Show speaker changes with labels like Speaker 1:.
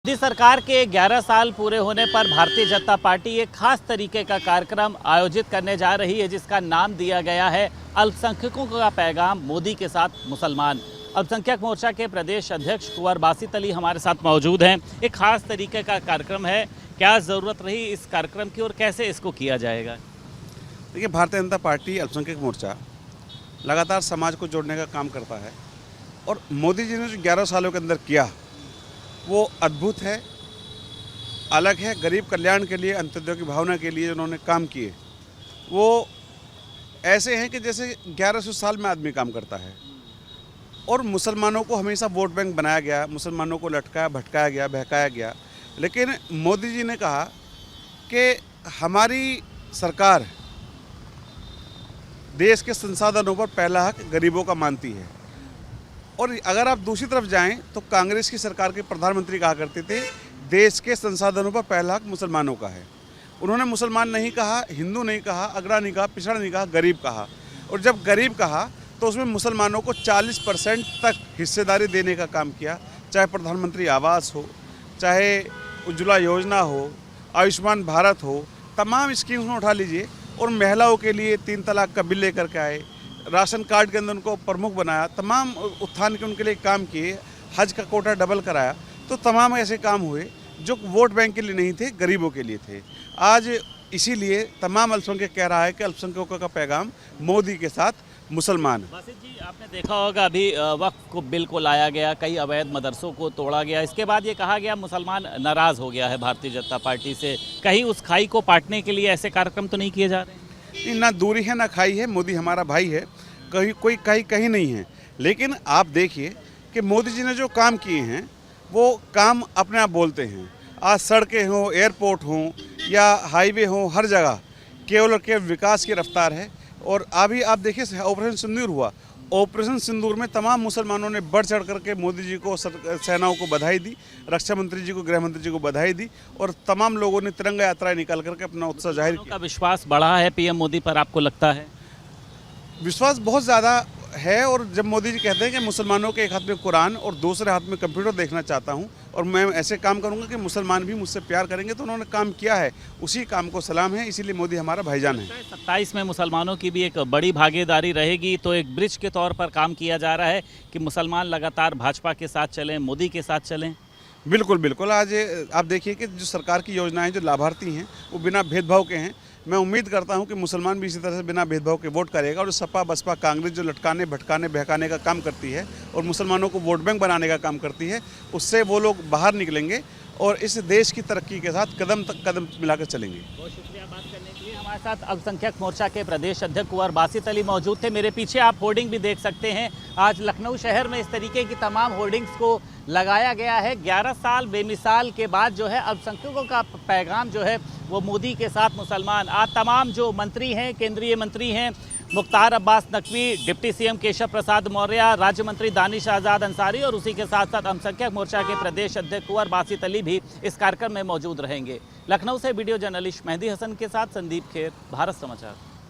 Speaker 1: मोदी सरकार के 11 साल पूरे होने पर भारतीय जनता पार्टी एक खास तरीके का कार्यक्रम आयोजित करने जा रही है, जिसका नाम दिया गया है अल्पसंख्यकों का पैगाम मोदी के साथ मुसलमान। अल्पसंख्यक मोर्चा के प्रदेश अध्यक्ष कुंवर बासित अली हमारे साथ मौजूद हैं। एक खास तरीके का कार्यक्रम है, क्या ज़रूरत रही इस कार्यक्रम की और कैसे इसको किया जाएगा?
Speaker 2: देखिए, भारतीय जनता पार्टी अल्पसंख्यक मोर्चा लगातार समाज को जोड़ने का काम करता है और मोदी जी ने जो 11 सालों के अंदर किया वो अद्भुत है, अलग है। गरीब कल्याण के लिए, अंत्योदय की भावना के लिए उन्होंने काम किए वो ऐसे हैं कि जैसे 1100 साल में आदमी काम करता है। और मुसलमानों को हमेशा वोट बैंक बनाया गया, मुसलमानों को लटकाया, भटकाया गया, बहकाया गया। लेकिन मोदी जी ने कहा कि हमारी सरकार देश के संसाधनों पर पहला हक गरीबों का मानती है। और अगर आप दूसरी तरफ जाएं तो कांग्रेस की सरकार के प्रधानमंत्री कहा करते थे देश के संसाधनों पर पहला हक मुसलमानों का है। उन्होंने मुसलमान नहीं कहा, हिंदू नहीं कहा, अगड़ा नहीं कहा, पिछड़ा नहीं कहा, गरीब कहा। और जब गरीब कहा तो उसमें मुसलमानों को 40% तक हिस्सेदारी देने का काम किया। चाहे प्रधानमंत्री आवास हो, चाहे उज्ज्वला योजना हो, आयुष्मान भारत हो, तमाम स्कीम्स में उठा लीजिए। और महिलाओं के लिए 3 तलाक का बिल लेकर के आए, राशन कार्ड के अंदर उनको प्रमुख बनाया, तमाम उत्थान के उनके लिए काम किए, हज का कोटा डबल कराया। तो तमाम ऐसे काम हुए जो वोट बैंक के लिए नहीं थे, गरीबों के लिए थे। आज इसीलिए तमाम अल्पसंख्यक कह रहा है कि अल्पसंख्यकों का पैगाम मोदी के साथ मुसलमान।
Speaker 1: बासित जी, आपने देखा होगा अभी वक्फ को बिल को लाया गया, कई अवैध मदरसों को तोड़ा गया। इसके बाद ये कहा गया मुसलमान नाराज़ हो गया है भारतीय जनता पार्टी से। कहीं उस खाई को पाटने के लिए ऐसे कार्यक्रम तो नहीं किए जा रहे?
Speaker 2: ना दूरी है ना खाई है। मोदी हमारा भाई है, कहीं नहीं है। लेकिन आप देखिए कि मोदी जी ने जो काम किए हैं वो काम अपने आप बोलते हैं। आज सड़कें हों, एयरपोर्ट हों या हाईवे हों, हर जगह केवल और केवल विकास की रफ्तार है। और अभी आप देखिए ऑपरेशन सिंदूर हुआ, ऑपरेशन सिंदूर में तमाम मुसलमानों ने बढ़ चढ़ करके मोदी जी को, सेनाओं को बधाई दी, रक्षा मंत्री जी को, गृह मंत्री जी को बधाई दी और तमाम लोगों ने तिरंगा यात्राएं निकाल करके अपना उत्साह जाहिर किया।
Speaker 1: विश्वास बढ़ा है पीएम मोदी पर, आपको लगता है?
Speaker 2: विश्वास बहुत ज़्यादा है। और जब मोदी जी कहते हैं कि मुसलमानों के एक हाथ में कुरान और दूसरे हाथ में कंप्यूटर देखना चाहता हूं और मैं ऐसे काम करूंगा कि मुसलमान भी मुझसे प्यार करेंगे, तो उन्होंने काम किया है, उसी काम को सलाम है। इसीलिए मोदी हमारा भाईजान है।
Speaker 1: 27 में मुसलमानों की भी एक बड़ी भागीदारी रहेगी, तो एक ब्रिज के तौर पर काम किया जा रहा है कि मुसलमान लगातार भाजपा के साथ चलें, मोदी के साथ चलें।
Speaker 2: बिल्कुल बिल्कुल। आज आप देखिए कि जो सरकार की योजनाएं, जो लाभार्थी हैं वो बिना भेदभाव के हैं। मैं उम्मीद करता हूं कि मुसलमान भी इसी तरह से बिना भेदभाव के वोट करेगा। और सपा बसपा कांग्रेस जो लटकाने, भटकाने, बहकाने का काम करती है और मुसलमानों को वोट बैंक बनाने का काम करती है, उससे वो लोग बाहर निकलेंगे और इस देश की तरक्की के साथ कदम तक कदम मिलाकर चलेंगे।
Speaker 1: बहुत शुक्रिया बात करने के लिए। हमारे साथ अल्पसंख्यक मोर्चा के प्रदेश अध्यक्ष कुंवर बासित अली मौजूद थे। मेरे पीछे आप होर्डिंग भी देख सकते हैं। आज लखनऊ शहर में इस तरीके की तमाम होर्डिंग्स को लगाया गया है। 11 साल बेमिसाल के बाद जो है अल्पसंख्यकों का पैगाम जो है वो मोदी के साथ मुसलमान। आज तमाम जो मंत्री हैं, केंद्रीय मंत्री हैं, मुख्तार अब्बास नकवी, डिप्टी सीएम केशव प्रसाद मौर्य, राज्य मंत्री दानिश आज़ाद अंसारी और उसी के साथ साथ अल्पसंख्यक मोर्चा के प्रदेश अध्यक्ष कुंवर बासित अली भी इस कार्यक्रम में मौजूद रहेंगे। लखनऊ से वीडियो जर्नलिस्ट मेहदी हसन के साथ संदीप खेर, भारत समाचार।